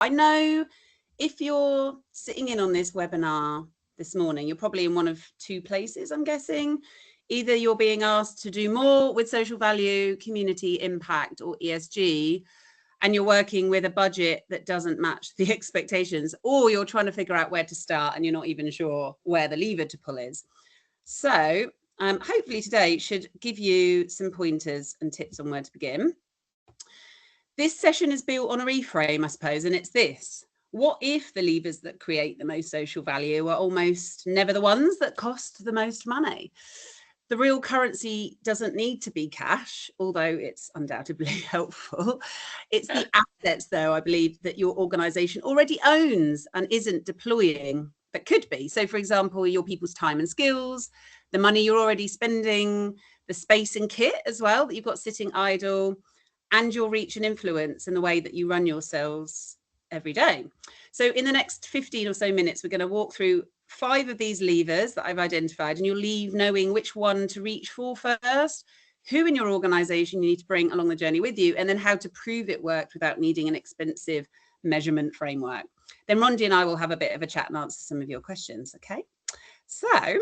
I know if you're sitting in on this webinar this morning, you're probably in one of two places, I'm guessing. Either you're being asked to do more with social value, community impact, or ESG, and you're working with a budget that doesn't match the expectations, or you're trying to figure out where to start and you're not even sure where the lever to pull is. So hopefully today should give you some pointers and tips on where to begin. This session is built on a reframe, I suppose, and it's this. What if the levers that create the most social value are almost never the ones that cost the most money? The real currency doesn't need to be cash, although it's undoubtedly helpful. It's the assets, though, I believe, that your organisation already owns and isn't deploying, but could be. So, for example, your people's time and skills, the money you're already spending, the space and kit as well that you've got sitting idle, and your reach and influence in the way that you run yourselves every day. So in the next 15 or so minutes, we're going to walk through 5 of these levers that I've identified, and you'll leave knowing which one to reach for first, who in your organization you need to bring along the journey with you, and then how to prove it worked without needing an expensive measurement framework. Then Rondi and I will have a bit of a chat and answer some of your questions. Okay, so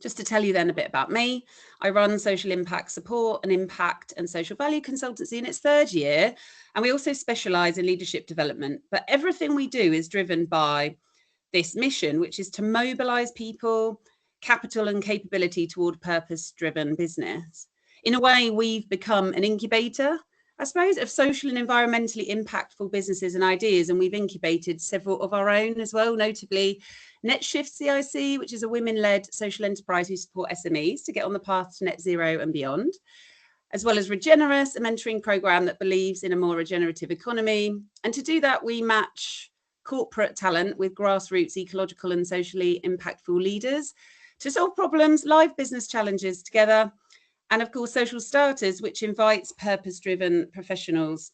just to tell you then a bit about me, I run social impact support and impact and social value consultancy in its 3rd year, and we also specialise in leadership development. But everything we do is driven by this mission, which is to mobilise people, capital and capability toward purpose-driven business. In a way, we've become an incubator, I suppose, of social and environmentally impactful businesses and ideas, and we've incubated several of our own as well, notably NetShift CIC, which is a women-led social enterprise who support SMEs to get on the path to net zero and beyond, as well as Regenerous, a mentoring program that believes in a more regenerative economy. And to do that, we match corporate talent with grassroots ecological and socially impactful leaders to solve problems, live business challenges together. And of course, Social Starters, which invites purpose-driven professionals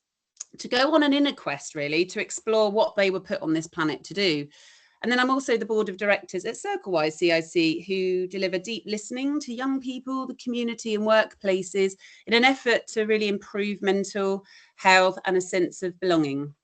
to go on an inner quest, really, to explore what they were put on this planet to do. And then I'm also the board of directors at Circlewise CIC, who deliver deep listening to young people, the community and workplaces in an effort to really improve mental health and a sense of belonging.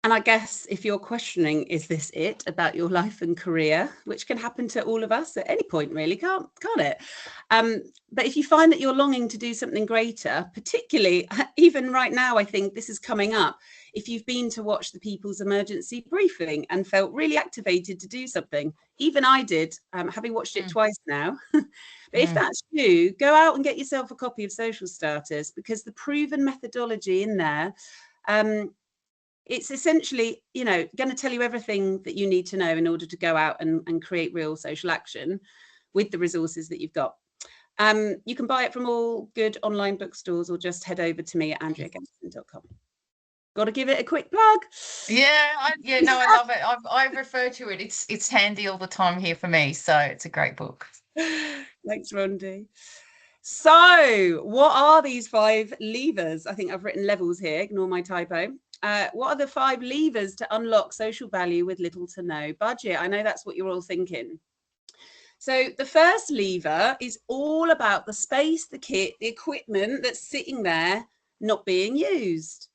And I guess if you're questioning, is this it about your life and career, which can happen to all of us at any point, really, can't it? But if you find that you're longing to do something greater, particularly even right now, I think this is coming up, if you've been to watch the People's Emergency Briefing and felt really activated to do something, even I did, having watched it twice now. But if that's you, go out and get yourself a copy of Social Starters, because the proven methodology in there, it's essentially, going to tell you everything that you need to know in order to go out and create real social action with the resources that you've got. You can buy it from all good online bookstores or just head over to me at andreagamson.com. Got to give it a quick plug. I love it. I refer to it. It's handy all the time here for me. So it's a great book. Thanks, Rondi. So what are these 5 levers? I think I've written levels here. Ignore my typo. What are the 5 levers to unlock social value with little to no budget? I know that's what you're all thinking. So the first lever is all about the space, the kit, the equipment that's sitting there not being used.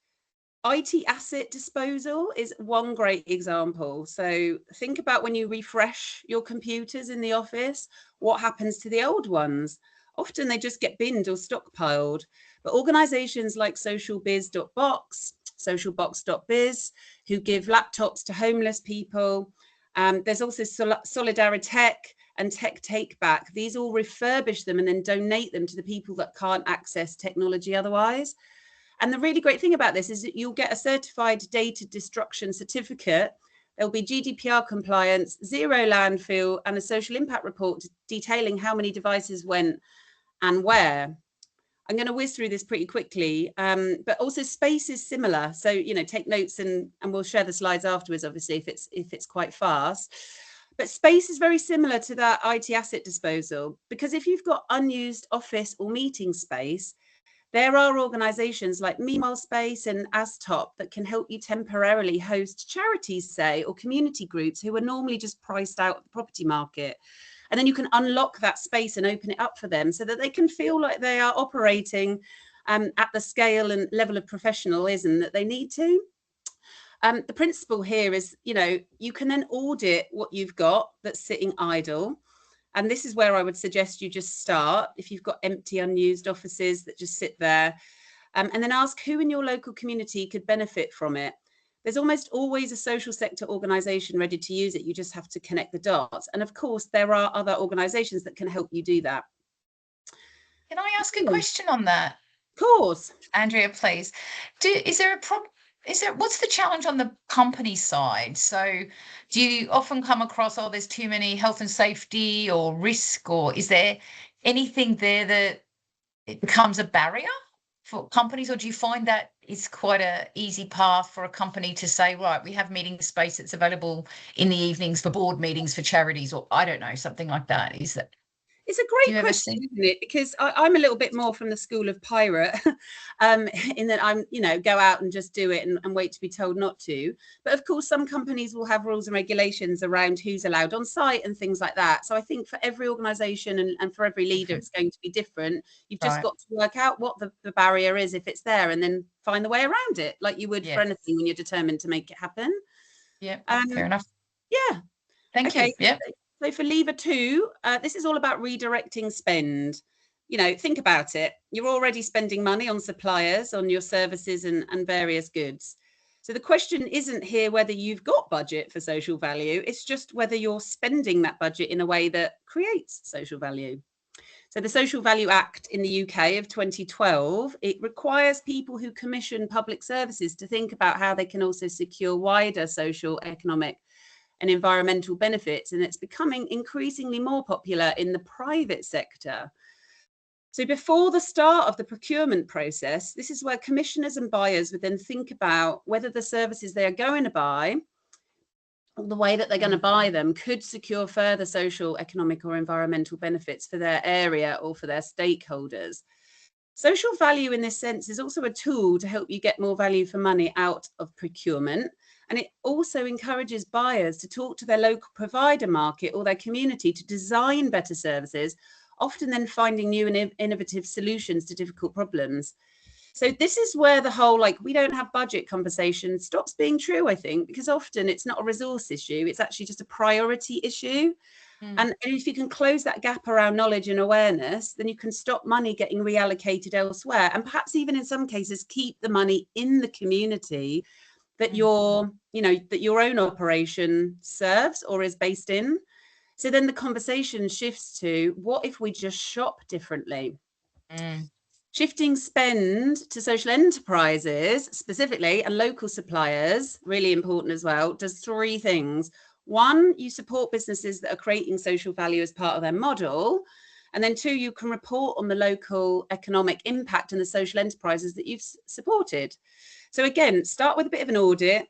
IT asset disposal is one great example. So think about when you refresh your computers in the office, what happens to the old ones? Often they just get binned or stockpiled. But organizations like socialbiz.box, socialbox.biz, who give laptops to homeless people. There's also Solidaritech and Tech Take Back. These all refurbish them and then donate them to the people that can't access technology otherwise. And the really great thing about this is that you'll get a certified data destruction certificate. There'll be GDPR compliance, zero landfill, and a social impact report detailing how many devices went and where. I'm going to whiz through this pretty quickly, but also space is similar. So, take notes and we'll share the slides afterwards, obviously, if it's quite fast. But space is very similar to that IT asset disposal, because if you've got unused office or meeting space, there are organisations like Meanwhile Space and AsTop that can help you temporarily host charities, say, or community groups who are normally just priced out of the property market. And then you can unlock that space and open it up for them so that they can feel like they are operating at the scale and level of professionalism that they need to. The principle here is, you can then audit what you've got that's sitting idle. And this is where I would suggest you just start. If you've got empty, unused offices that just sit there, and then ask who in your local community could benefit from it. There's almost always a social sector organisation ready to use it. You just have to connect the dots. And of course, there are other organisations that can help you do that. Can I ask a question on that? Of course. Andrea, please. Is there a problem? What's the challenge on the company side? So do you often come across, there's too many health and safety or risk, or is there anything there that it becomes a barrier for companies, or do you find that it's quite an easy path for a company to say, right, we have meeting space that's available in the evenings for board meetings for charities, or I don't know, something like that? It's a great question, isn't it? Because I'm a little bit more from the school of pirate, in that I'm, go out and just do it and wait to be told not to. But of course, some companies will have rules and regulations around who's allowed on site and things like that. So I think for every organisation and for every leader, it's going to be different. You've just got to work out what the barrier is, if it's there, and then find the way around it, like you would for anything when you're determined to make it happen. Yeah, fair enough. Yeah. Thank you. Yeah. So for lever 2, this is all about redirecting spend. Think about it. You're already spending money on suppliers, on your services and various goods. So the question isn't here whether you've got budget for social value. It's just whether you're spending that budget in a way that creates social value. So the Social Value Act in the UK of 2012, it requires people who commission public services to think about how they can also secure wider social, economic and environmental benefits, and it's becoming increasingly more popular in the private sector. So before the start of the procurement process, this is where commissioners and buyers would then think about whether the services they are going to buy, or the way that they're going to buy them, could secure further social, economic or environmental benefits for their area or for their stakeholders. Social value in this sense is also a tool to help you get more value for money out of procurement. And it also encourages buyers to talk to their local provider market or their community to design better services, often then finding new and innovative solutions to difficult problems. So this is where the whole, we don't have budget conversation stops being true, I think, because often it's not a resource issue. It's actually just a priority issue. And if you can close that gap around knowledge and awareness, then you can stop money getting reallocated elsewhere. And perhaps even in some cases, keep the money in the community that that your own operation serves or is based in. So then the conversation shifts to, what if we just shop differently? Shifting spend to social enterprises specifically and local suppliers, really important as well, does 3 things. 1, you support businesses that are creating social value as part of their model. And then 2, you can report on the local economic impact and the social enterprises that you've supported. So again, start with a bit of an audit.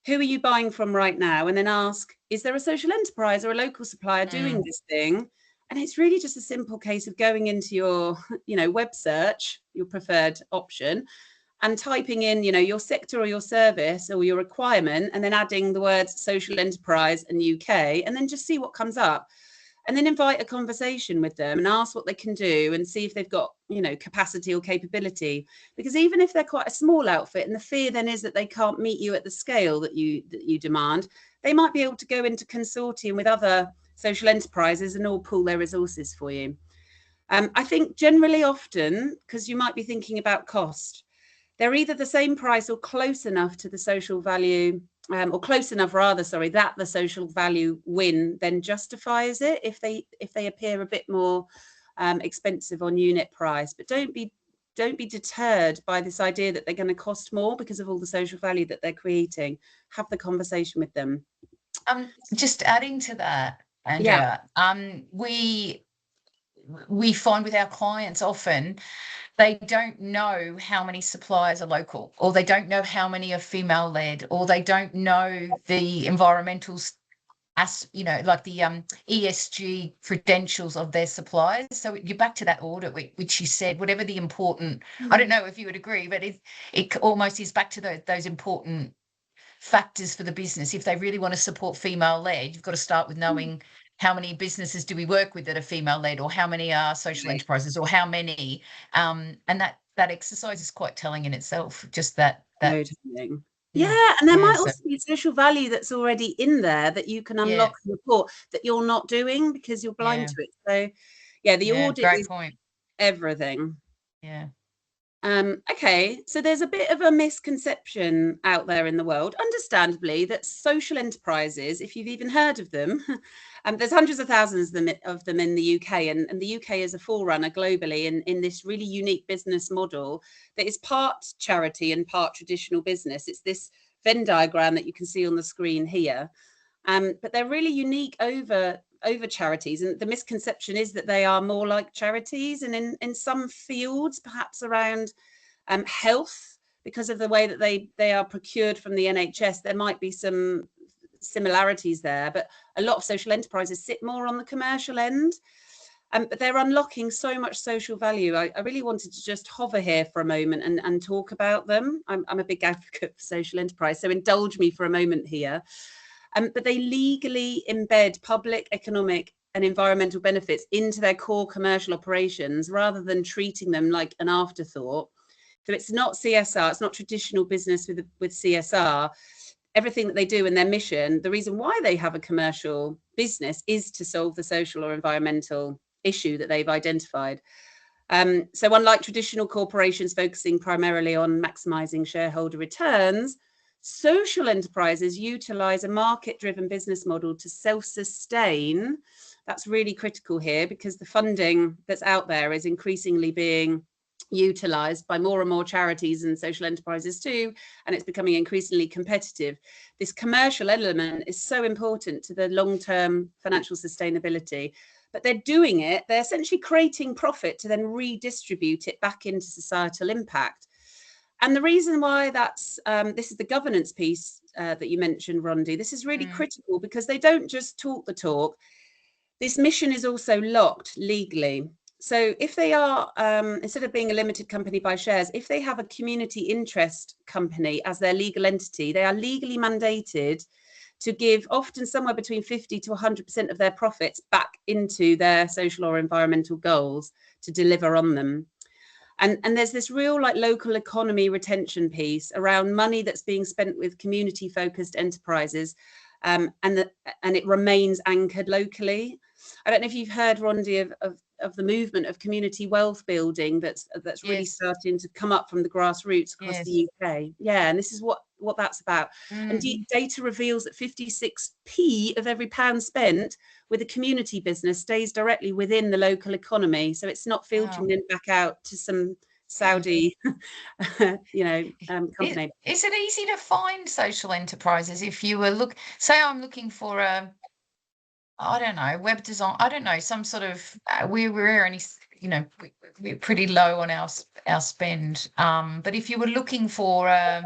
Who are you buying from right now? And then ask, is there a social enterprise or a local supplier doing this thing? And it's really just a simple case of going into your, web search, your preferred option, and typing in, your sector or your service or your requirement, and then adding the words social enterprise and UK, and then just see what comes up. And then invite a conversation with them and ask what they can do and see if they've got, capacity or capability. Because even if they're quite a small outfit, and the fear then is that they can't meet you at the scale that you demand, they might be able to go into consortium with other social enterprises and all pool their resources for you. I think generally often, because you might be thinking about cost, they're either the same price or close enough to the social value, or close enough rather, sorry, that the social value win then justifies it if they appear a bit more expensive on unit price. But don't be deterred by this idea that they're going to cost more because of all the social value that they're creating. Have the conversation with them. Just adding to that, Andrea, we find with our clients often they don't know how many suppliers are local, or they don't know how many are female led, or they don't know the environmental, like the ESG credentials of their suppliers. So you're back to that audit, which you said, whatever the important, I don't know if you would agree, but it almost is back to those important factors for the business. If they really want to support female led, you've got to start with knowing how many businesses do we work with that are female led, or how many are social enterprises, or how many, and that exercise is quite telling in itself. Just that. Yeah, and there might so, also be social value that's already in there that you can unlock and report that you're not doing because you're blind to it. So, yeah, the audit great is point. everything. Yeah. Okay, so there's a bit of a misconception out there in the world, understandably, that social enterprises, if you've even heard of them, there's hundreds of thousands of them in the UK, and the UK is a forerunner globally in this really unique business model that is part charity and part traditional business. It's this Venn diagram that you can see on the screen here, but they're really unique over charities, and the misconception is that they are more like charities, and in some fields, perhaps around health, because of the way that they are procured from the NHS, there might be some similarities there, but a lot of social enterprises sit more on the commercial end, but they're unlocking so much social value. I really wanted to just hover here for a moment and talk about them. I'm a big advocate for social enterprise, so indulge me for a moment here. But they legally embed public, economic and environmental benefits into their core commercial operations rather than treating them like an afterthought. So it's not CSR, it's not traditional business with CSR. Everything that they do in their mission, the reason why they have a commercial business is to solve the social or environmental issue that they've identified. So unlike traditional corporations focusing primarily on maximizing shareholder returns, social enterprises utilize a market-driven business model to self-sustain. That's really critical here because the funding that's out there is increasingly being utilized by more and more charities and social enterprises too, and it's becoming increasingly competitive. This commercial element is so important to the long-term financial sustainability, but they're doing it, they're essentially creating profit to then redistribute it back into societal impact. And the reason why that's, this is the governance piece that you mentioned, Rondi. This is really critical because they don't just talk the talk. This mission is also locked legally. So if they are, instead of being a limited company by shares, if they have a community interest company as their legal entity, they are legally mandated to give often somewhere between 50 to 100% of their profits back into their social or environmental goals to deliver on them. And there's this real like local economy retention piece around money that's being spent with community focused enterprises, and it remains anchored locally. I don't know if you've heard, Rondi, of the movement of community wealth building that's really starting to come up from the grassroots across the UK. Yeah, and this is what that's about. And data reveals that 56p of every pound spent with a community business stays directly within the local economy. So it's not filtering them back out to some Saudi, company. Is it easy to find social enterprises if you were say I'm looking for I don't know, web design, I don't know, some sort of, we're only, we're pretty low on our spend. But if you were looking for a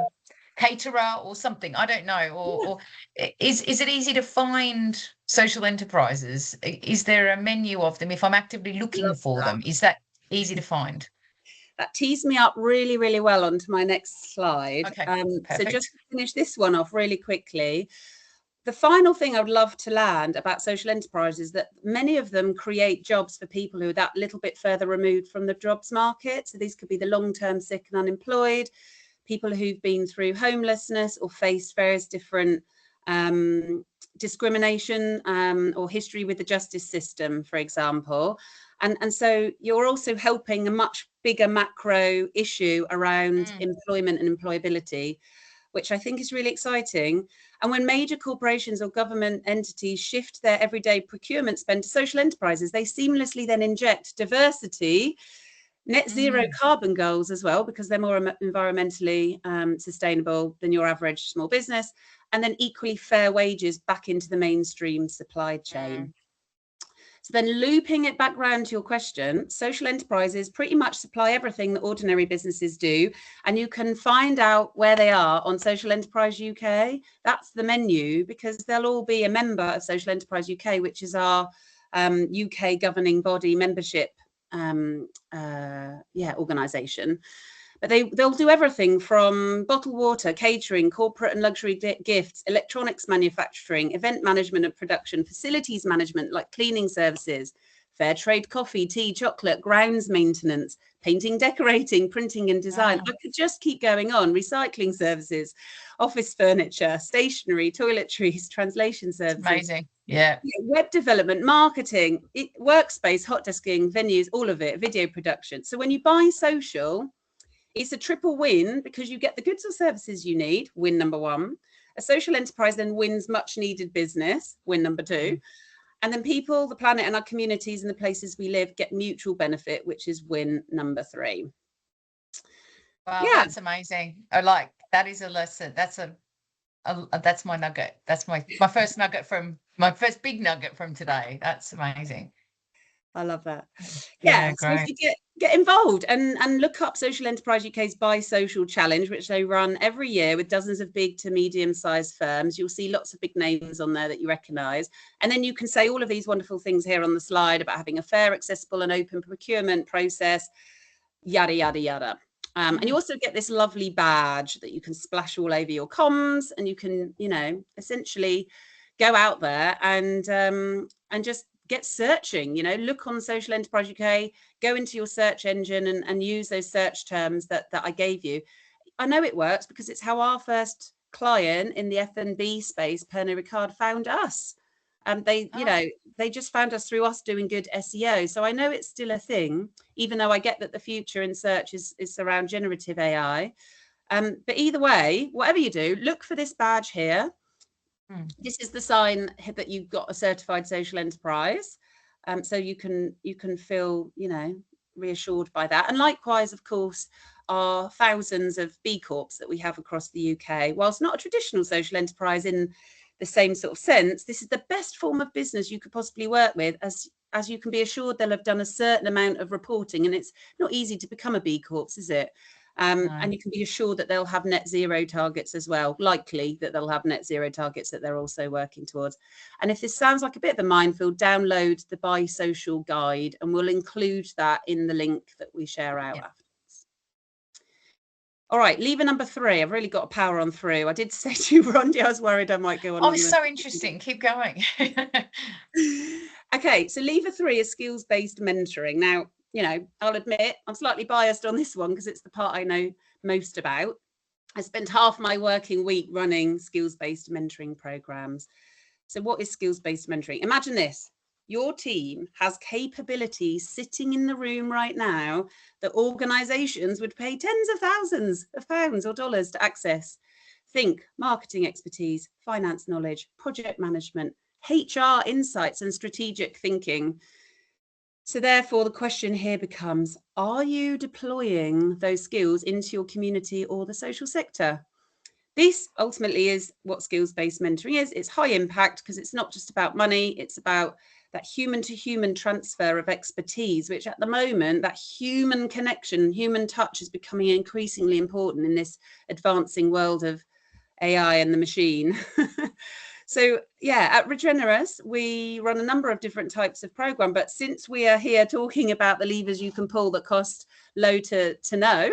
caterer or something, I don't know, or is it easy to find social enterprises? Is there a menu of them if I'm actively looking for them? Is that easy to find? That tees me up really, really well onto my next slide. Okay, so just to finish this one off really quickly, the final thing I would love to land about social enterprises is that many of them create jobs for people who are that little bit further removed from the jobs market. So these could be the long-term sick and unemployed, people who've been through homelessness or faced various different discrimination or history with the justice system, for example. And so you're also helping a much bigger macro issue around employment and employability, which I think is really exciting. And when major corporations or government entities shift their everyday procurement spend to social enterprises, they seamlessly then inject diversity, net zero carbon goals as well, because they're more environmentally sustainable than your average small business, and then equally fair wages back into the mainstream supply chain. So then looping it back round to your question, social enterprises pretty much supply everything that ordinary businesses do. And you can find out where they are on Social Enterprise UK. That's the menu, because they'll all be a member of Social Enterprise UK, which is our UK governing body membership organisation. But they'll do everything from bottled water, catering, corporate and luxury gifts, electronics manufacturing, event management and production, facilities management like cleaning services, fair trade coffee, tea, chocolate, grounds maintenance, painting, decorating, printing and design. Wow. I could just keep going on. Recycling services, office furniture, stationery, toiletries, translation services. Amazing. Yeah. Web development, marketing, workspace, hot desking, venues, all of it, video production. So when you buy social, it's a triple win because you get the goods or services you need, win number one. A social enterprise then wins much needed business, win number two. And then people, the planet and our communities and the places we live get mutual benefit, which is win number three. Wow, that's amazing. That is a lesson. That's my nugget. That's my first nugget from my first big nugget from today. That's amazing. I love that. Yeah, So if you get involved and look up Social Enterprise UK's Buy Social Challenge, which they run every year with dozens of big to medium-sized firms, you'll see lots of big names on there that you recognise. And then you can say all of these wonderful things here on the slide about having a fair, accessible and open procurement process, yada, yada, yada. And you also get this lovely badge that you can splash all over your comms, and you can, essentially go out there and just get searching, look on Social Enterprise UK, go into your search engine and use those search terms that I gave you. I know it works because it's how our first client in the F&B space, Pernod Ricard, found us. They just found us through us doing good SEO. So I know it's still a thing, even though I get that the future in search is around generative AI. But either way, whatever you do, look for this badge here. This is the sign that you've got a certified social enterprise. So you can feel, reassured by that. And likewise, of course, are thousands of B Corps that we have across the UK. Whilst not a traditional social enterprise in the same sort of sense, this is the best form of business you could possibly work with, as you can be assured they'll have done a certain amount of reporting, and it's not easy to become a B Corps, is it? And you can be assured that they'll have net zero targets as well, likely that they'll have net zero targets that they're also working towards. And if this sounds like a bit of a minefield, download the Buy Social guide, and we'll include that in the link that we share out afterwards. All right, lever number three. I've really got a power on through. I did say to you, Rondi, I was worried I might go on. Oh, it's so interesting. Keep going. Okay, so lever three is skills-based mentoring. Now, I'll admit I'm slightly biased on this one because it's the part I know most about. I spent half my working week running skills-based mentoring programs. So what is skills-based mentoring? Imagine this. Your team has capabilities sitting in the room right now that organizations would pay tens of thousands of pounds or dollars to access. Think marketing expertise, finance knowledge, project management, HR insights and strategic thinking. So therefore, the question here becomes, are you deploying those skills into your community or the social sector? This ultimately is what skills-based mentoring is. It's high impact because it's not just about money. It's about that human-to-human transfer of expertise, which at the moment, that human connection, human touch is becoming increasingly important in this advancing world of AI and the machine. So at Regenerous, we run a number of different types of program, but since we are here talking about the levers you can pull that cost low to no,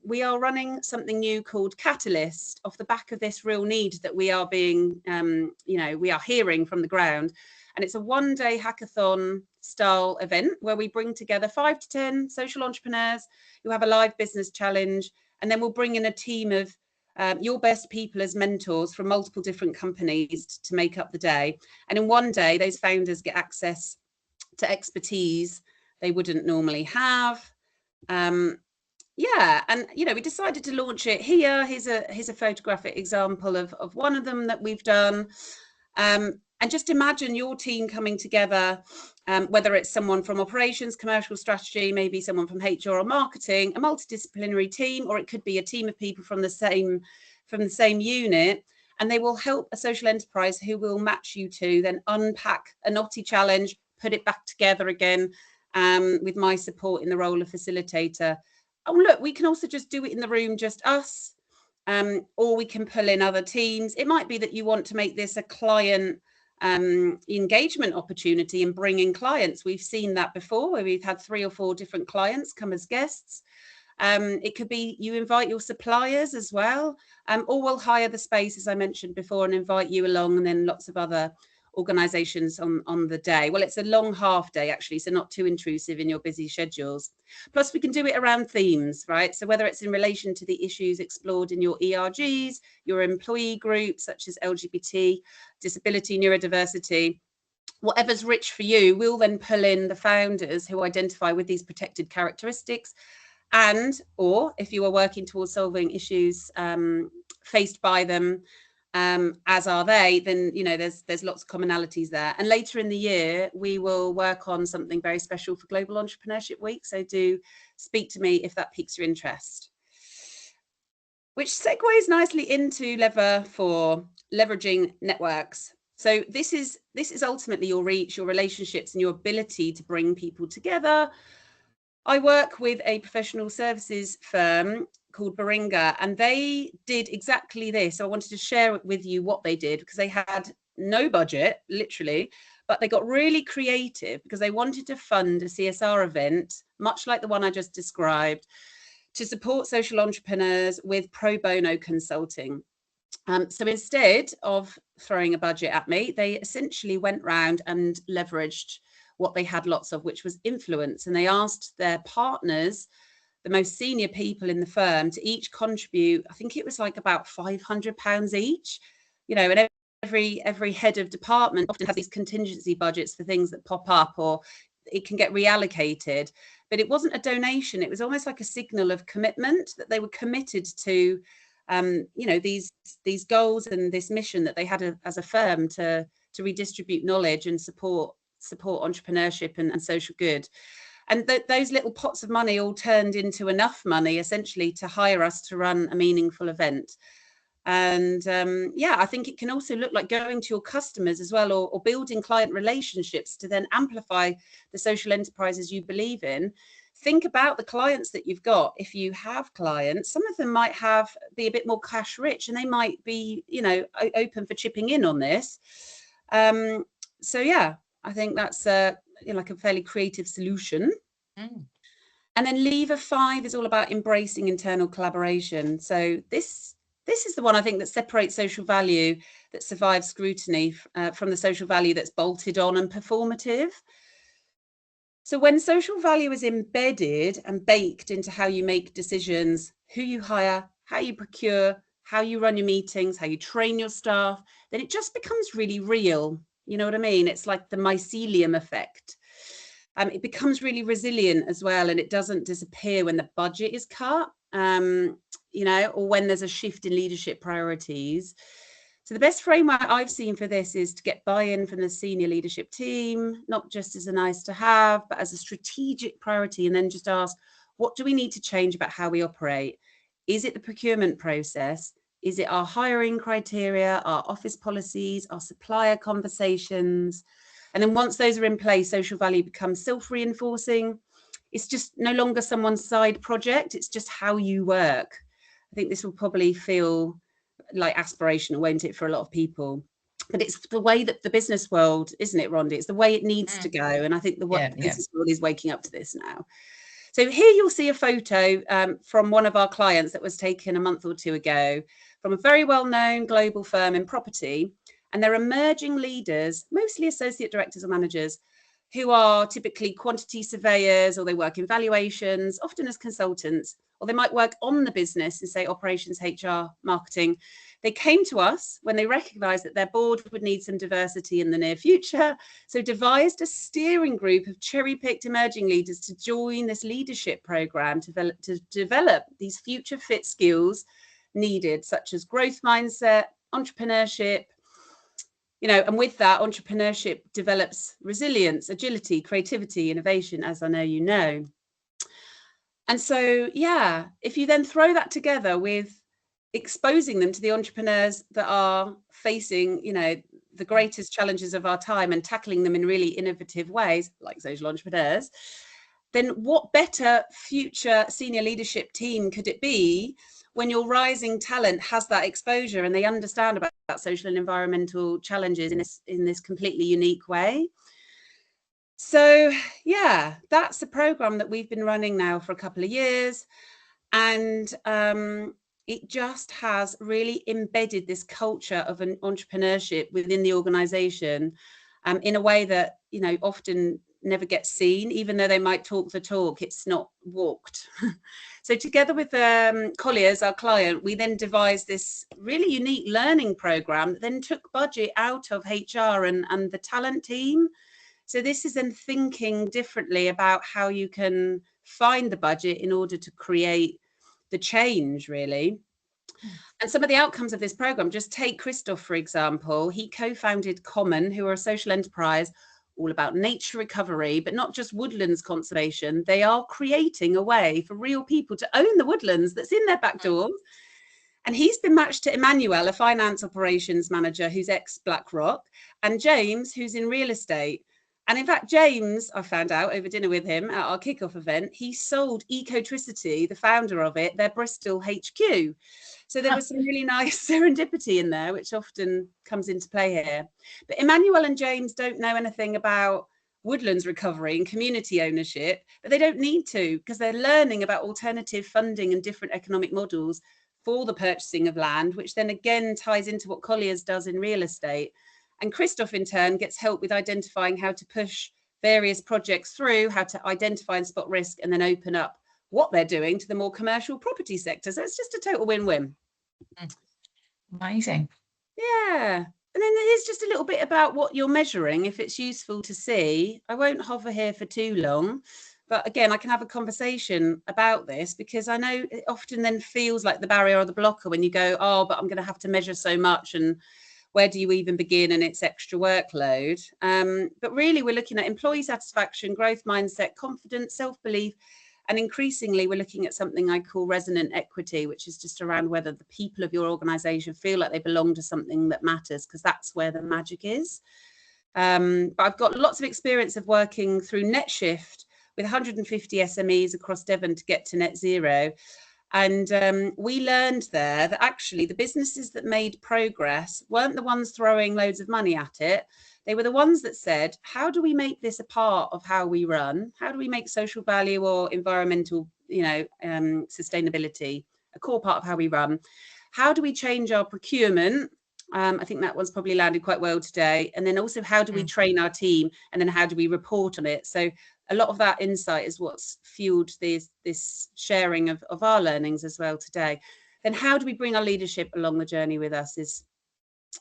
we are running something new called Catalyst off the back of this real need that we are being, we are hearing from the ground. And it's a one-day hackathon style event where we bring together 5 to 10 social entrepreneurs who have a live business challenge, and then we'll bring in a team of your best people as mentors from multiple different companies to make up the day. And in one day, those founders get access to expertise they wouldn't normally have. And we decided to launch it here. Here's a photographic example of one of them that we've done. And just imagine your team coming together, whether it's someone from operations, commercial strategy, maybe someone from HR or marketing, a multidisciplinary team, or it could be a team of people from the same unit, and they will help a social enterprise who will match you to then unpack a knotty challenge, put it back together again, with my support in the role of facilitator. Oh, look, we can also just do it in the room, just us, or we can pull in other teams. It might be that you want to make this a client engagement opportunity and bring in clients. We've seen that before, where we've had 3 or 4 different clients come as guests. It could be you invite your suppliers as well, or we'll hire the space, as I mentioned before, and invite you along, and then lots of other organisations on the day. Well, it's a long half day actually, so not too intrusive in your busy schedules. Plus we can do it around themes, right? So whether it's in relation to the issues explored in your ERGs, your employee groups such as LGBT, disability, neurodiversity, whatever's rich for you, we'll then pull in the founders who identify with these protected characteristics, and or if you are working towards solving issues faced by them, as are they, then there's lots of commonalities there. And later in the year we will work on something very special for Global Entrepreneurship Week, so do speak to me if that piques your interest. Which segues nicely into lever 4, leveraging networks. So this is ultimately your reach, your relationships, and your ability to bring people together. I work with a professional services firm called Baringa, and they did exactly this. So I wanted to share with you what they did, because they had no budget, literally, but they got really creative because they wanted to fund a CSR event, much like the one I just described, to support social entrepreneurs with pro bono consulting. So instead of throwing a budget at me, they essentially went round and leveraged what they had lots of, which was influence. And they asked their partners, the most senior people in the firm, to each contribute, I think it was like about £500 each, and every head of department often has these contingency budgets for things that pop up, or it can get reallocated. But it wasn't a donation. It was almost like a signal of commitment that they were committed to, these goals and this mission that they had as a firm to redistribute knowledge and support entrepreneurship and social good. And those little pots of money all turned into enough money essentially to hire us to run a meaningful event. And I think it can also look like going to your customers as well, or building client relationships to then amplify the social enterprises you believe in. Think about the clients that you've got. If you have clients, some of them might be a bit more cash rich, and they might be, open for chipping in on this. I think that's like a fairly creative solution. And then lever 5 is all about embracing internal collaboration. So this is the one I think that separates social value that survives scrutiny from the social value that's bolted on and performative. So when social value is embedded and baked into how you make decisions, who you hire, how you procure, how you run your meetings, how you train your staff, then it just becomes really real. You know what I mean? It's like the mycelium effect. It becomes really resilient as well, and it doesn't disappear when the budget is cut, or when there's a shift in leadership priorities. So the best framework I've seen for this is to get buy-in from the senior leadership team, not just as a nice to have, but as a strategic priority, and then just ask, what do we need to change about how we operate? Is it the procurement process? Is it our hiring criteria, our office policies, our supplier conversations? And then once those are in place, social value becomes self-reinforcing. It's just no longer someone's side project. It's just how you work. I think this will probably feel like aspirational, won't it, for a lot of people? But it's the way that the business world, isn't it, Rondi? It's the way it needs to go. And I think the business world is waking up to this now. So here you'll see a photo from one of our clients that was taken a month or two ago from a very well-known global firm in property. And they're emerging leaders, mostly associate directors or managers, who are typically quantity surveyors, or they work in valuations, often as consultants, or they might work on the business in, say, operations, HR, marketing. They came to us when they recognized that their board would need some diversity in the near future, so devised a steering group of cherry-picked emerging leaders to join this leadership program to develop these future fit skills needed, such as growth mindset, entrepreneurship. And with that, entrepreneurship develops resilience, agility, creativity, innovation, as I know you know. And so, if you then throw that together with exposing them to the entrepreneurs that are facing, the greatest challenges of our time and tackling them in really innovative ways, like social entrepreneurs, then what better future senior leadership team could it be when your rising talent has that exposure and they understand about social and environmental challenges in this completely unique way? So that's a program that we've been running now for a couple of years, and it just has really embedded this culture of an entrepreneurship within the organization, in a way that, you know, often never gets seen. Even though they might talk the talk, it's not walked. So together with Colliers, our client, we then devised this really unique learning program that then took budget out of HR and the talent team. So this is then thinking differently about how you can find the budget in order to create the change, really. And some of the outcomes of this program, just take Christoph, for example. He co-founded Common, who are a social enterprise all about nature recovery, but not just woodlands conservation. They are creating a way for real people to own the woodlands that's in their back doors. And he's been matched to Emmanuel, a finance operations manager who's ex-BlackRock, and James, who's in real estate. And in fact, James, I found out over dinner with him at our kickoff event, he sold Ecotricity, the founder of it, their Bristol HQ. So there was some really nice serendipity in there, which often comes into play here. But Emmanuel and James don't know anything about woodlands recovery and community ownership, but they don't need to, because they're learning about alternative funding and different economic models for the purchasing of land, which then again ties into what Colliers does in real estate. And Christoph, in turn, gets help with identifying how to push various projects through, how to identify and spot risk, and then open up what they're doing to the more commercial property sector. So it's just a total win-win. Amazing. Yeah. And then here's just a little bit about what you're measuring, if it's useful to see. I won't hover here for too long. But again, I can have a conversation about this, because I know it often then feels like the barrier or the blocker when you go, oh, but I'm going to have to measure so much, and where do you even begin, and it's extra workload. But really, we're looking at employee satisfaction, growth mindset, confidence, self-belief, and increasingly we're looking at something I call resonant equity, which is just around whether the people of your organization feel like they belong to something that matters, because that's where the magic is. But I've got lots of experience of working through NetShift with 150 SMEs across Devon to get to net zero. And we learned there that actually the businesses that made progress weren't the ones throwing loads of money at it. They were the ones that said, how do we make this a part of how we run? How do we make social value or environmental, sustainability a core part of how we run? How do we change our procurement? I think that one's probably landed quite well today. And then also, how do we train our team? And then how do we report on it? So a lot of that insight is what's fueled this sharing of our learnings as well today. Then how do we bring our leadership along the journey with us is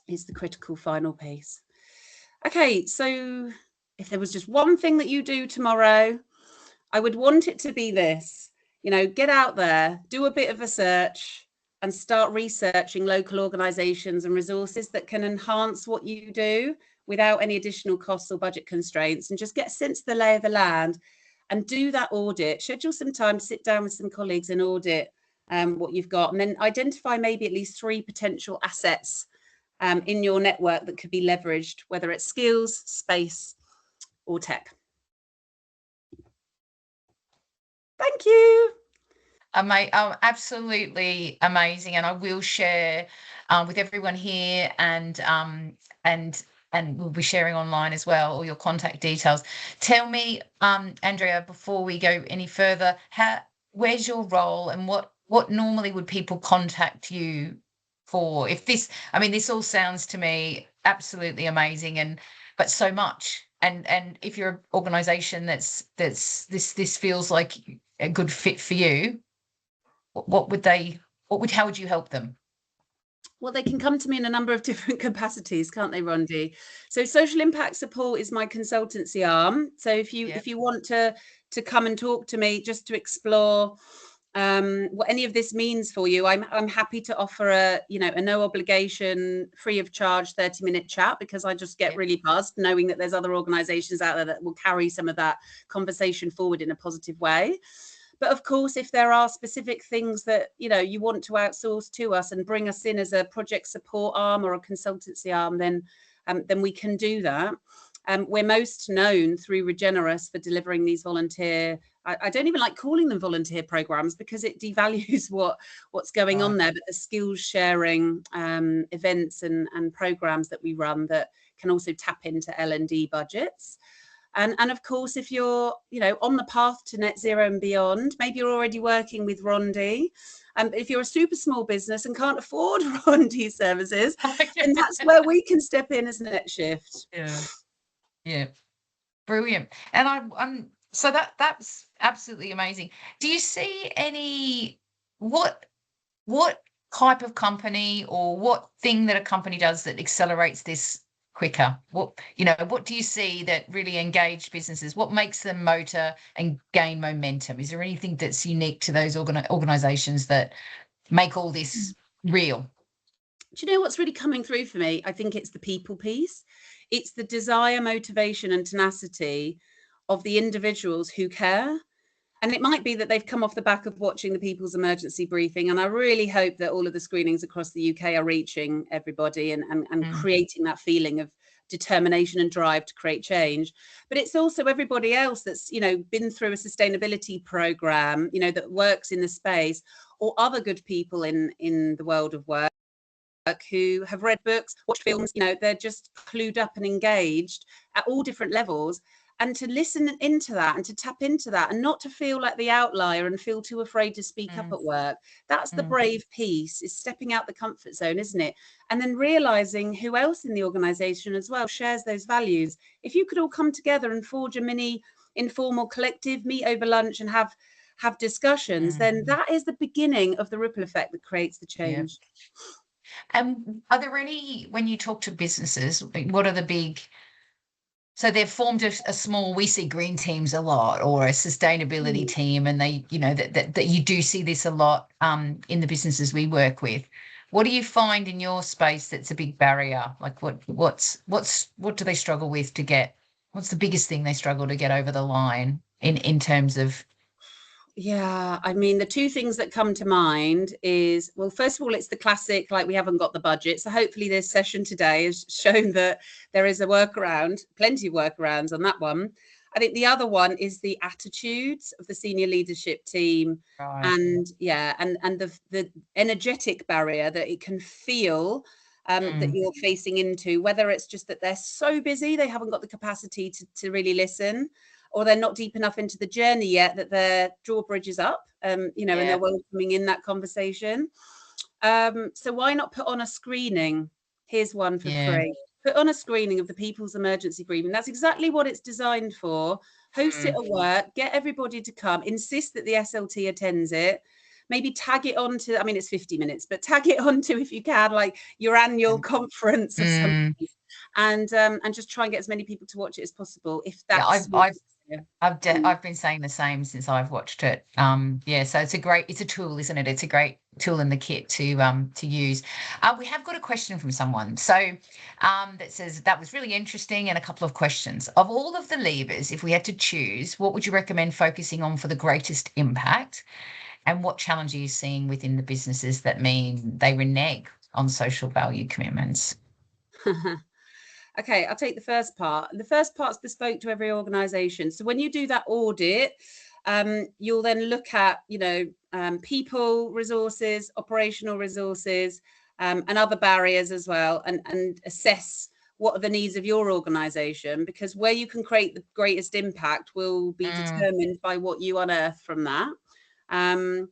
the critical final piece. Okay, so if there was just one thing that you do tomorrow, I would want it to be this, get out there, do a bit of a search, and start researching local organisations and resources that can enhance what you do without any additional costs or budget constraints, and just get a sense of the lay of the land and do that audit. Schedule some time to sit down with some colleagues and audit what you've got, and then identify maybe at least 3 potential assets in your network that could be leveraged, whether it's skills, space, or tech. Thank you. Absolutely amazing, and I will share with everyone here, and we'll be sharing online as well all your contact details. Tell me, Andrea, before we go any further, where's your role, and what normally would people contact you for? If this all sounds to me absolutely amazing, but so much, and if you're an organisation that's this feels like a good fit for you, how would you help them? Well, they can come to me in a number of different capacities, can't they, Rondi? So social impact support is my consultancy arm. So if you want to come and talk to me just to explore what any of this means for you, I'm happy to offer a no obligation, free of charge 30-minute chat, because I just get really buzzed knowing that there's other organizations out there that will carry some of that conversation forward in a positive way. But of course, if there are specific things that you want to outsource to us and bring us in as a project support arm or a consultancy arm, then we can do that. We're most known through Regenerus for delivering these volunteer. I don't even like calling them volunteer programs, because it devalues what's going on there. But the skills sharing events and programs that we run that can also tap into L&D budgets. And of course, if you're on the path to net zero and beyond, maybe you're already working with Rondi, If you're a super small business and can't afford Rondi services, then that's where we can step in as next shift. Yeah, brilliant. And I'm so that's absolutely amazing. Do you see any what type of company or what thing that a company does that accelerates this quicker? What do you see that really engage businesses? What makes them motor and gain momentum? Is there anything that's unique to those organizations that make all this real? Do you know what's really coming through for me? I think it's the people piece. It's the desire, motivation, and tenacity of the individuals who care. And it might be that they've come off the back of watching the People's Emergency Briefing. And I really hope that all of the screenings across the UK are reaching everybody and creating that feeling of determination and drive to create change. But it's also everybody else that's, been through a sustainability program, that works in the space, or other good people in the world of work who have read books, watched films, they're just clued up and engaged at all different levels. And to listen into that and to tap into that and not to feel like the outlier and feel too afraid to speak up at work. That's the brave piece, is stepping out the comfort zone, isn't it? And then realizing who else in the organization as well shares those values. If you could all come together and forge a mini informal collective, meet over lunch and have discussions, then that is the beginning of the ripple effect that creates the change. And are there any, when you talk to businesses, what are the big... So they've formed a small, we see green teams a lot, or a sustainability team, and they, that you do see this a lot in the businesses we work with. What do you find in your space that's a big barrier? Like what do they struggle with to get? What's the biggest thing they struggle to get over the line in terms of? Yeah, I mean, the two things that come to mind is, well, first of all, it's the classic, like, we haven't got the budget. So hopefully this session today has shown that there is a workaround, plenty of workarounds on that one. I think the other one is the attitudes of the senior leadership team. Right. And the energetic barrier that it can feel that you're facing into, whether it's just that they're so busy, they haven't got the capacity to really listen, or they're not deep enough into the journey yet that their drawbridge is up, and they're welcoming in that conversation. So why not put on a screening? Here's one for free. Put on a screening of the People's Emergency Briefing. That's exactly what it's designed for. Host it at work, get everybody to come, insist that the SLT attends it. Maybe tag it onto, I mean, it's 50 minutes, but tag it onto, if you can, like your annual conference or something. And just try and get as many people to watch it as possible. If that's I've been saying the same since I've watched it. So it's a tool, isn't it? It's a great tool in the kit to use. We have got a question from someone. So that says, that was really interesting, and a couple of questions. Of all of the levers, if we had to choose, what would you recommend focusing on for the greatest impact? And what challenge are you seeing within the businesses that mean they renege on social value commitments? Okay, I'll take the first part. The first part's bespoke to every organisation. So when you do that audit, you'll then look at, people resources, operational resources, and other barriers as well, and assess what are the needs of your organisation, because where you can create the greatest impact will be determined by what you unearth from that. And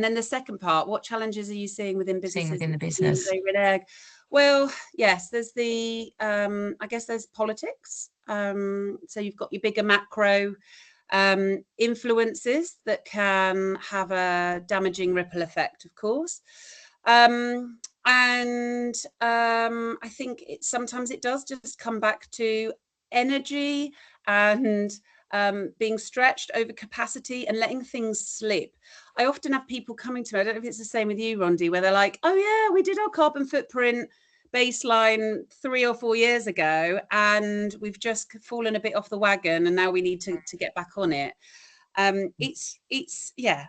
then the second part, what challenges are you seeing within businesses? Within the business. They renege? Well, yes, there's I guess there's politics. So you've got your bigger macro influences that can have a damaging ripple effect, of course. And I think sometimes it does just come back to energy and being stretched over capacity and letting things slip. I often have people coming to me, I don't know if it's the same with you, Rondi, where they're like, oh yeah, we did our carbon footprint baseline 3 or 4 years ago, and we've just fallen a bit off the wagon, and now we need to get back on it.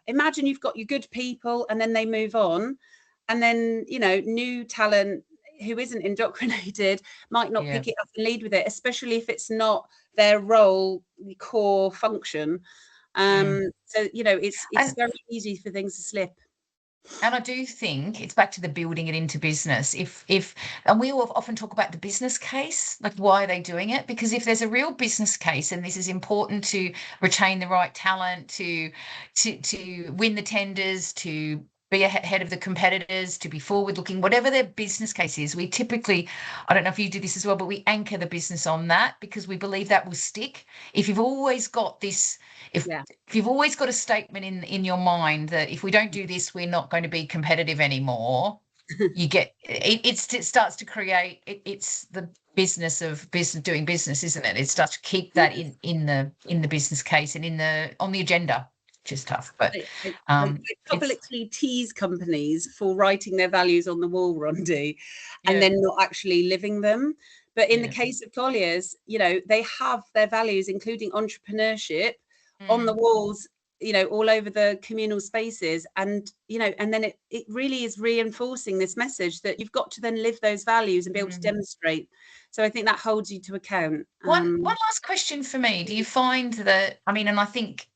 Imagine you've got your good people and then they move on, and then, new talent who isn't indoctrinated might not pick it up and lead with it, especially if it's not their role, core function. So, it's very easy for things to slip. And I do think it's back to the building it into business. And we will often talk about the business case, like why are they doing it? Because if there's a real business case, and this is important to retain the right talent, to win the tenders, to be ahead of the competitors, to be forward looking, whatever their business case is. We typically, I don't know if you do this as well, but we anchor the business on that because we believe that will stick. If you've always got this, if you've always got a statement in your mind that if we don't do this, we're not going to be competitive anymore, you get it starts to create it's the business of doing business, isn't it? It starts to keep that in the business case and on the agenda, which is tough. But I publicly tease companies for writing their values on the wall, Rondi, and then not actually living them. But in the case of Colliers, you know, they have their values, including entrepreneurship, on the walls, you know, all over the communal spaces. And, you know, and then it really is reinforcing this message that you've got to then live those values and be able to demonstrate. So I think that holds you to account. One last question for me. Do you find that, I mean, and I think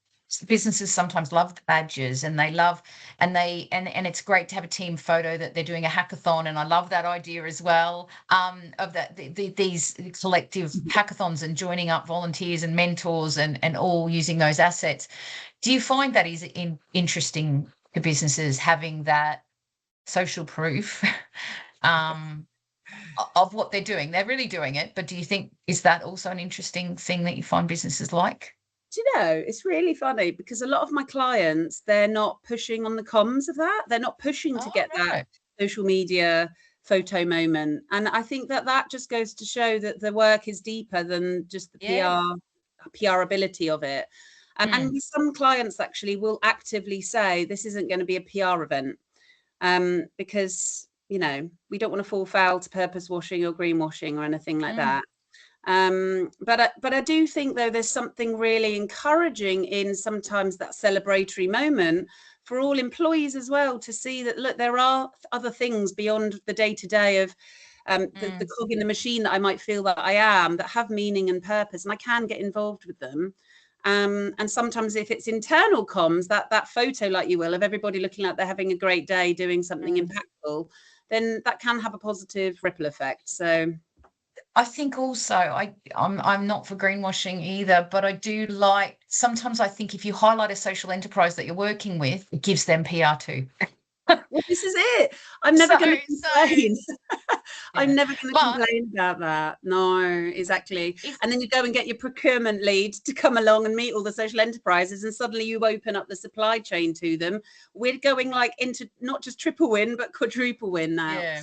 businesses sometimes love the badges and they love, and it's great to have a team photo that they're doing a hackathon. And I love that idea as well, of these collective hackathons and joining up volunteers and mentors and all using those assets. Do you find that is interesting to businesses having that social proof of what they're doing? They're really doing it, but do you think, is that also an interesting thing that you find businesses like? Do you know, it's really funny because a lot of my clients, they're not pushing on the comms of that. They're not pushing to get that social media photo moment. And I think that just goes to show that the work is deeper than just the PR ability of it. And some clients actually will actively say this isn't going to be a PR event, because, you know, we don't want to fall foul to purpose washing or greenwashing or anything like that. But I do think, though, there's something really encouraging in sometimes that celebratory moment for all employees as well, to see that, look, there are other things beyond the day-to-day of the cog in the machine that I might feel that I am, that have meaning and purpose, and I can get involved with them. And sometimes if it's internal comms, that photo, like you will, of everybody looking like they're having a great day doing something impactful, then that can have a positive ripple effect. So I think also I'm not for greenwashing either, but I do like, sometimes I think if you highlight a social enterprise that you're working with, it gives them PR too. Well, this is it. I'm never going to complain. I'm never going to complain about that. No, exactly. And then you go and get your procurement lead to come along and meet all the social enterprises, and suddenly you open up the supply chain to them. We're going like into not just triple win, but quadruple win now. Yeah.